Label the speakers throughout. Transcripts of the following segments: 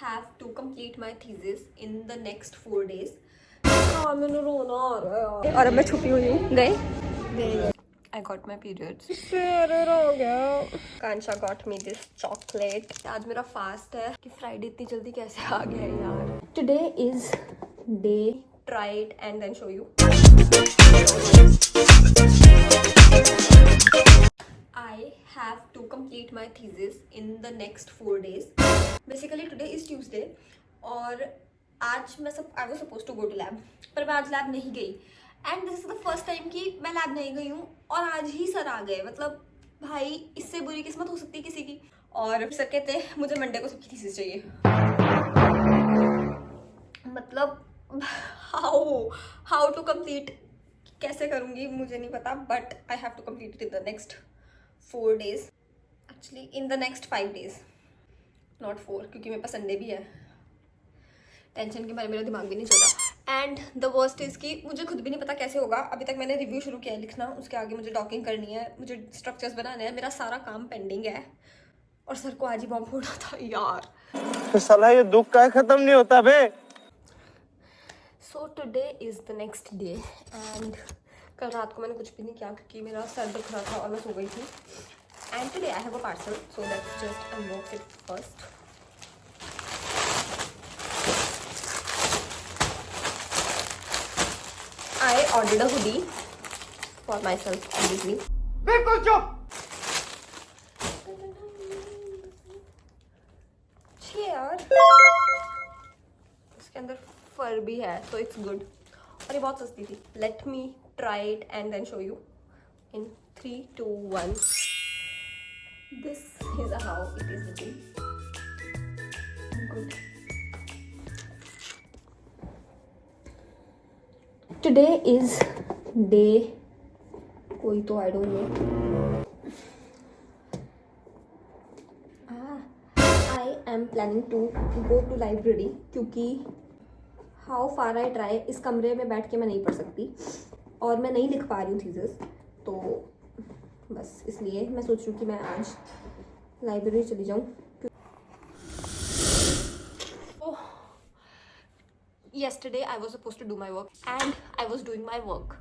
Speaker 1: have to complete my thesis in the next 4 days. हाँ मैंने रोना आ रहा है यार। और अब मैं छुपी हुई हूँ। गए I got my periods. कांशा got me this chocolate. आज मेरा फास्ट है कि फ्राइडे इतनी जल्दी कैसे आ गया है यार। Today is day. Try it and then show you. I have to complete my thesis in the next 4 days. Basically today is Tuesday और आज मैं I was supposed to go to lab पर मैं आज लैब नहीं गई and this is the first time कि मैं लैब नहीं गई हूँ और आज ही सर आ गए। मतलब भाई इससे बुरी किस्मत हो सकती है किसी की। और सर कहते हैं मुझे मंडे को सबकी थीसिस चाहिए। मतलब हाउ टू कंप्लीट कैसे करूँगी मुझे नहीं पता but I have to complete it in the next 4 days, actually in the next 5 days, not 4 क्योंकि मेरे पास संडे भी है। टेंशन के बारे में मेरा दिमाग भी नहीं चल रहा एंड द वर्स्ट इज़ कि मुझे खुद भी नहीं पता कैसे होगा। अभी तक मैंने रिव्यू शुरू किया है लिखना, उसके आगे मुझे डॉकिंग करनी है, मुझे स्ट्रक्चर्स बनाने हैं, मेरा सारा काम पेंडिंग है और सर को आज ही बॉम्ब फोड़ा था यार।
Speaker 2: तो साला ये दुख का खत्म नहीं होता बे।
Speaker 1: So today is the next day and कल रात को मैंने कुछ भी नहीं किया क्योंकि मेरा सर दुख रहा था और मैं सो गई थी। And today I have a parcel so let's just unbox it first. I ordered a hoodie for my self obviously.
Speaker 2: बिल्कुल चुप।
Speaker 1: यार इसके अंदर फर भी है सो इट्स गुड और ये बहुत सस्ती थी। Let me try it and then show you in 3, 2, 1। This is how it is looking good. Today is day कोई तो I don't know. I am planning to go to library क्योंकि how far I try इस कमरे में बैठ के मैं नहीं पढ़ सकती और मैं नहीं लिख पा रही हूँ थीसिस, तो बस इसलिए मैं सोच रही हूँ कि मैं आज लाइब्रेरी चली जाऊँ। Yesterday I was supposed to do my work and I was doing my work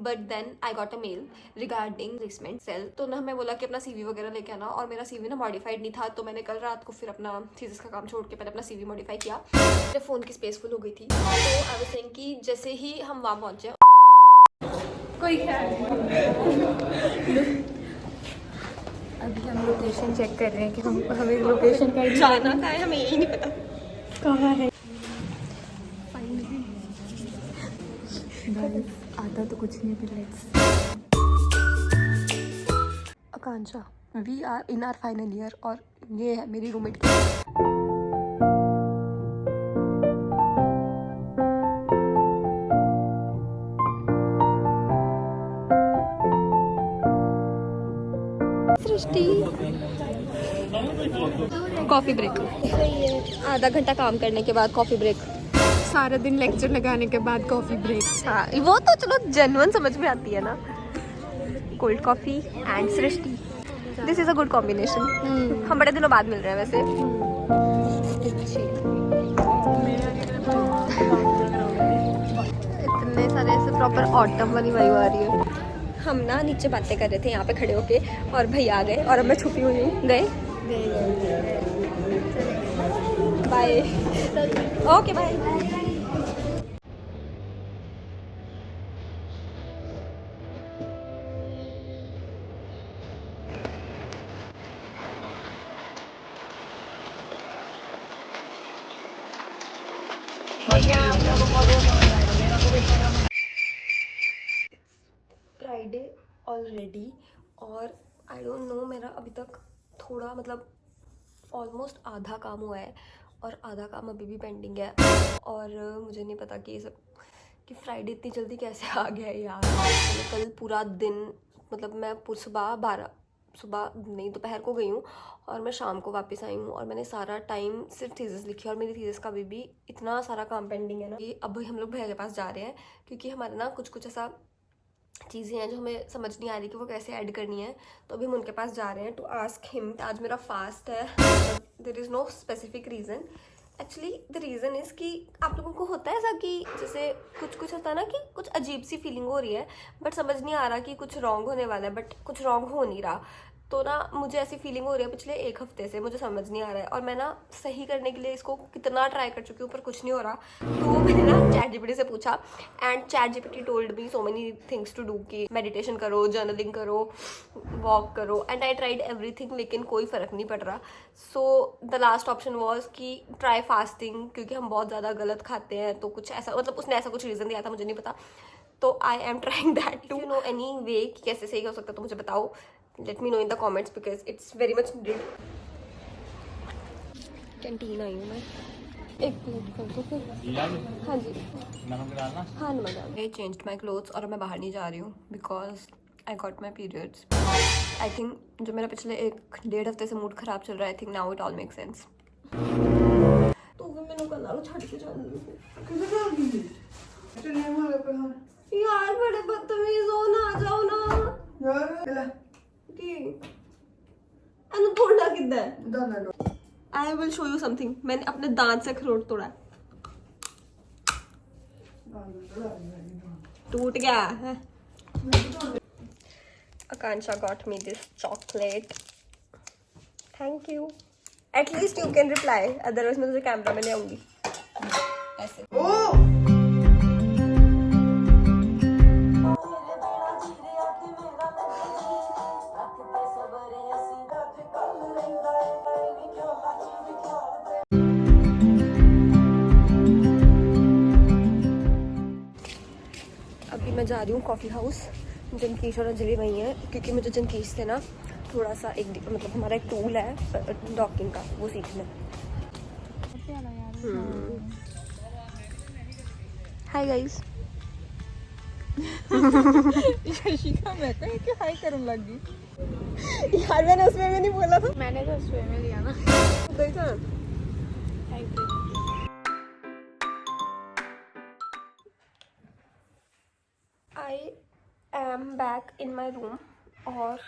Speaker 1: but then I got a mail regarding placement cell। तो ना मैं बोला कि अपना CV वगैरह लेके आना और मेरा CV ना मॉडिफाइड नहीं था तो मैंने कल रात को फिर अपना थीसिस का काम छोड़ के पहले अपना CV मॉडिफाई किया। मेरे फ़ोन की स्पेस फुल हो गई थी तो आई वाज सेइंग कि जैसे ही हम वहाँ पहुँचे कोई ख्याल
Speaker 3: अभी हम लोकेशन चेक कर रहे हैं कि हमें लोकेशन का
Speaker 1: जाना कहाँ है हमें यही नहीं पता
Speaker 3: कहाँ है। आता तो कुछ नहीं फिर let's.
Speaker 1: Akanksha we are in our final year और ये है मेरी रूममेट। सृष्टि कॉफी ब्रेक, आधा घंटा काम करने के बाद कॉफी ब्रेक।
Speaker 3: सारा दिन लेक्चर लगाने के बाद कॉफ़ी ब्रेक।
Speaker 1: हाँ वो तो चलो जेन्युइन समझ में आती है ना। Cold coffee and Srishti, this is a good combination. हम बड़े दिनों बाद मिल रहे हैं वैसे। इतने सारे ऐसे प्रॉपर ऑटम वाली वाइब आ रही है। हम ना नीचे बातें कर रहे थे यहाँ पे खड़े होके और भैया आ गए और अब मैं छुपी हुई हूँ। Guys bye. Okay bye. Friday already और आई डोंट नो मेरा अभी तक थोड़ा मतलब ऑलमोस्ट आधा काम हुआ है और आधा काम अभी भी पेंडिंग है और मुझे नहीं पता कि ये सब कि फ्राइडे इतनी जल्दी कैसे आ गया है यार। मैंने कल पूरा दिन मतलब मैं सुबह नहीं दोपहर को गई हूँ और मैं शाम को वापस आई हूँ और मैंने सारा टाइम सिर्फ थीसिस लिखी और मेरी थीसिस का भी इतना सारा काम पेंडिंग है ना कि अब हम लोग भैया के पास जा रहे हैं क्योंकि हमारे ना कुछ ऐसा चीज़ें हैं जो हमें समझ नहीं आ रही कि वो कैसे ऐड करनी है, तो अभी हम उनके पास जा रहे हैं टू आस्क हिम। आज मेरा फास्ट है, there is no specific reason actually the reason is कि आप लोगों को होता है ऐसा कि जैसे कुछ कुछ होता है ना कि कुछ अजीब सी फीलिंग हो रही है बट समझ नहीं आ रहा कि कुछ रॉन्ग होने वाला है, बट कुछ रॉन्ग हो नहीं रहा। तो ना मुझे ऐसी फीलिंग हो रही है पिछले 1 हफ्ते से, मुझे समझ नहीं आ रहा है और मैं ना सही करने के लिए इसको कितना ट्राई कर चुकी हूँ पर कुछ नहीं हो रहा। तो मैंने ना चैट जीपीटी से पूछा and ChatGPT told me so many things to do कि मेडिटेशन करो, जर्नलिंग करो, वॉक करो, एंड आई ट्राइड एवरीथिंग लेकिन कोई फ़र्क नहीं पड़ रहा। So the last option was कि ट्राई फास्टिंग, क्योंकि हम बहुत ज़्यादा गलत खाते हैं, तो कुछ ऐसा मतलब उसने ऐसा कुछ रीज़न दिया था, मुझे नहीं पता। तो I am trying that to know anyway कि कैसे सही हो सकता है तो मुझे बताओ, let me know in the comments because it's very much needed. Canteen आई हूँ मैं, एक प्लेट कर दो फिर। हाँ जी,
Speaker 2: नमक डालना।
Speaker 1: हाँ नमक डाल। आई चेंज्ड माई क्लोथ्स और मैं बाहर नहीं जा रही हूँ because I got my periods. I think जो मेरा पिछले 1-1.5 हफ्ते से मूड खराब चल रहा है, I think now it all make sense. तो फिर मैंने कल छड़ के जाना यार, बड़े बदतमीज हो ना, आ जाओ ना कि अनु तोड़ा किधर है? I will show you something. मैंने अपने दांत से अखरोट तोड़ा है, टूट गया है। Akansha got me this chocolate. Thank you. At least you can reply. Otherwise मैं तुझे कैमरा में ले आऊंगी ऐसे। अभी मैं जा रही हूँ कॉफ़ी हाउस। जनकेश और अंजलि वहीं है क्योंकि मुझे जनकेश से ना थोड़ा सा मतलब हमारा एक टूल है डॉकिंग का, वो सीखना है। Hi guys.
Speaker 3: यशिका मैं कहीं कि हाई करने लगी
Speaker 1: यार मैंने उसमें भी नहीं बोला था,
Speaker 3: मैंने तो उसमें में लिया ना।
Speaker 1: देखा I am back in my room और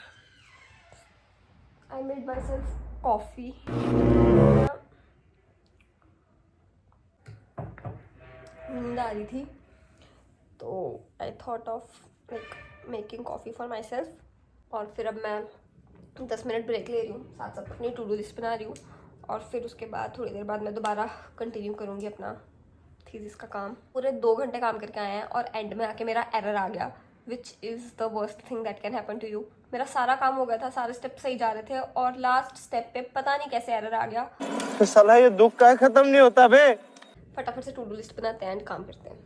Speaker 1: I made myself coffee. नींद आ रही थी तो I thought of like making coffee for myself और फिर अब मैं 10 मिनट ब्रेक ले रही हूँ, साथ साथ अपनी टू डू लिस्ट बना रही हूँ और फिर उसके बाद थोड़ी देर बाद मैं दोबारा कंटिन्यू करूँगी अपना थीसिस का काम। पूरे 2 घंटे काम करके आए हैं और एंड में आके मेरा एरर आ गया, which is the worst thing that can happen to you. मेरा सारा काम हो गया था, सारे स्टेप सही जा रहे थे और लास्ट स्टेप पे पता नहीं कैसे एरर आ गया।
Speaker 2: तो साला ये दुख का खत्म नहीं होता बे।
Speaker 1: फटाफट से टू डू लिस्ट बनाते हैं एंड काम करते हैं।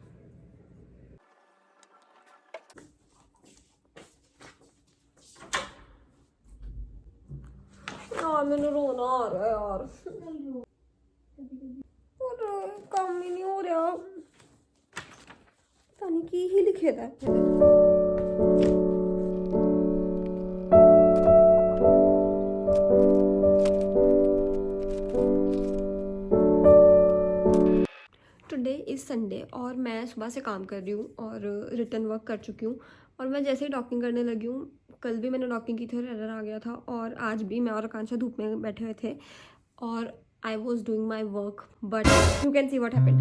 Speaker 1: यार मैंने रोना आ रहा है यार, काम ही नहीं हो रहा, पता नहीं की ही लिखे था। टुडे इज़ संडे और मैं सुबह से काम कर रही हूँ और रिटर्न वर्क कर चुकी हूँ और मैं जैसे ही डॉकिंग करने लगी हूँ, कल भी मैंने डॉकिंग की थी और एरर आ गया था और आज भी मैं और आकांक्षा धूप में बैठे हुए थे और I was doing my work but you can see what happened.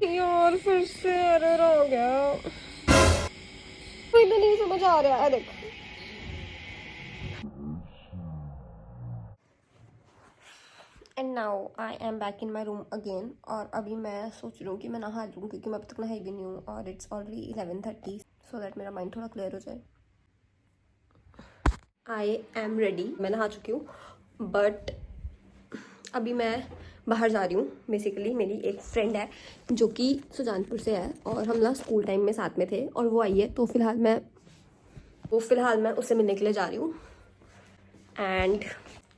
Speaker 1: यार फिर से एरर आ गया, तो नहीं समझ आ रहा है। देख and now I am back in my room again और अभी मैं सोच रही हूँ कि मैं नहा लूँ क्योंकि मैं अभी तक नहाई भी नहीं हूँ और इट्स ऑलरेडी 11:30 सो दैट मेरा माइंड थोड़ा क्लियर हो जाए। आई एम रेडी, मैं नहा चुकी हूँ बट अभी मैं बाहर जा रही हूँ। बेसिकली मेरी एक फ्रेंड है जो कि सुजानपुर से है और हम लोग स्कूल टाइम में साथ में थे और वो आई है, तो फिलहाल मैं उससे मिलने के लिए जा रही हूँ and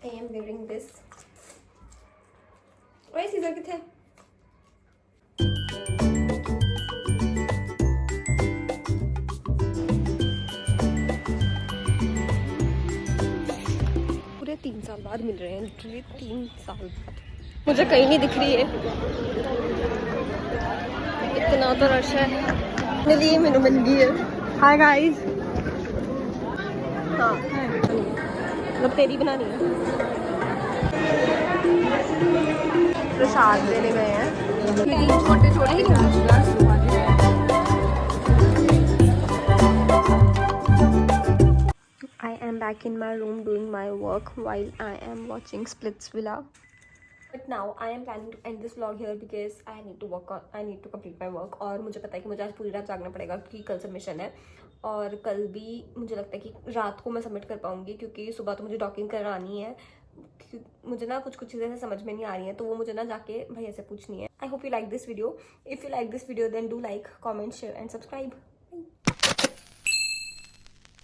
Speaker 1: I am wearing this. वही सीजर कितने पूरे 3 साल बाद मिल रहे हैं, लिटरली 3 साल बाद। मुझे कहीं नहीं दिख रही है, इतना तो रश है। लिए मैंने बन गई है।
Speaker 3: Hi guys.
Speaker 1: हाँ मतलब तेरी बनानी है। प्रसाद देने गए हैं।
Speaker 3: छोटे छोटे
Speaker 1: I am back in my room doing my work while I am watching Splitsvilla. But now I am planning to end this vlog here because I need to complete my work. और मुझे पता है कि मुझे आज पूरी रात जागना पड़ेगा क्योंकि कल सबमिशन है और कल भी मुझे लगता है कि रात को मैं सबमिट कर पाऊंगी क्योंकि सुबह तो मुझे डॉकिंग करानी है। मुझे ना कुछ चीज़ें समझ में नहीं आ रही हैं तो वो मुझे ना जाके भैया से पूछनी है। I hope you like this video. If you like this video then do like, comment, share and subscribe.